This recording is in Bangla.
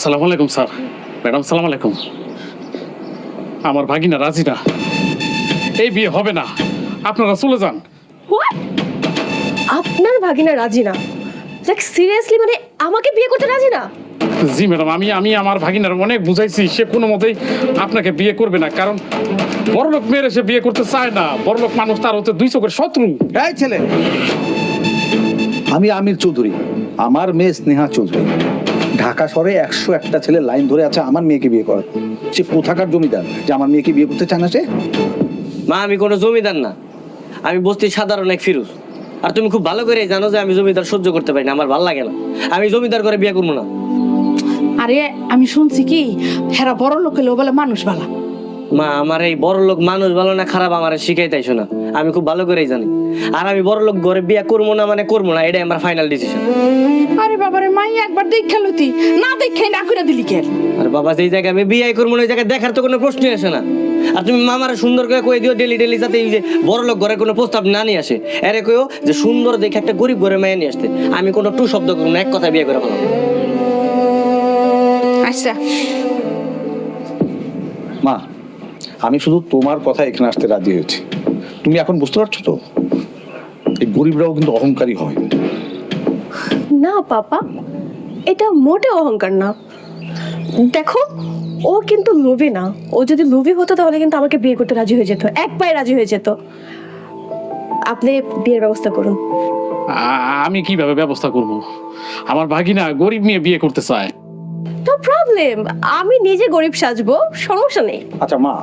আসসালামু আলাইকুম স্যার। ম্যাডাম সালাম আলাইকুম। আমার ভাগিনা রাজি না, এই বিয়ে হবে না, আপনারা চলে যান। হোয়াট? আপনার ভাগিনা রাজি না? লাইক সিরিয়াসলি, মানে আমাকে বিয়ে করতে রাজি না? জি ম্যাডাম, আমি আমার ভাগিনার অনেক বুঝাইছি, সে কোনো মতেই আপনাকে বিয়ে করবে না, কারণ বড়লোক মেয়ের সে বিয়ে করতে চায় না। বড়লোক মানুষ তার হতে দুই চোখের শত্রু। এই ছেলে, আমি আমির চৌধুরী, আমার মেয়ে স্নেহা চৌধুরী। ঢাকা শহরে 101টা ছেলে লাইন ধরে আছে আমার মেয়েকে বিয়ে করার। সে কোথাকার জমিদার যে আমার মেয়েকে বিয়ে করতে চায় না? সে মা, আমি কোনো জমিদার না, আমি বস্তির সাধারণ এক ফিরোজ। আর তুমি খুব ভালো করে জানো যে আমি জমিদার সহ্য করতে পারি না, আমার ভালো লাগে না। আমি জমিদার করে বিয়ে করবো না। আরে আমি শুনছি কি হেরা বড় লোক হলেও বলে মানুষ বালা। মা, আমার এই বড় লোক মানুষ ভালো না খারাপ আমার শিখাইতেইছো না, আমি খুব ভালো করেই জানি। আর আমি বড় লোক ঘরে বিয়ে করবো না মানে করবো না, এটাই আমার ফাইনাল ডিসিশন। আরে বাবারে মাই একবার দেখা লতি, না দেখাই না করে দিলি কেন? আর বাবা, যেই জায়গায় আমি বিয়ে করবো না ওই জায়গায় দেখার তো কোনো প্রশ্নই আসে না। আর তুমি মামারা সুন্দর করে কয়ে দিও ডেলি ডেলি, যাতে এই যে বড় লোক ঘরে কোনো প্রস্তাব না নিয়ে আসে। এরে কইও যে সুন্দর দেখে একটা গরিব ঘরে মেয়ে নিয়ে আসতে। আমি কোনো টু শব্দ করবো না, এক কথা বিয়ে করে ফেলাম। আচ্ছা মা, আমি শুধু তোমার কথা এখানে আসতে রাজি হয়েছি। তুমি এখন বুঝতে পারছো তো, এই গরিবরাও কিন্তু অহংকারী হয়। না পাপা, এটা মোটে অহংকার না। দেখো, ও কিন্তু লোভী না। ও যদি লোভী হতো তাহলে কিন্তু আমাকে বিয়ে করতে রাজি হয়ে যেত, এক পায়ে রাজি হয়ে যেত। আপনি বিয়ের ব্যবস্থা করুন। আমি কিভাবে ব্যবস্থা করব? আমার ভাগিনা গরিব মেয়ে বিয়ে করতে চায়। নো প্রবলেম, আমি নিজে গরিব সাজবো, সমস্যা নেই। আচ্ছা মা,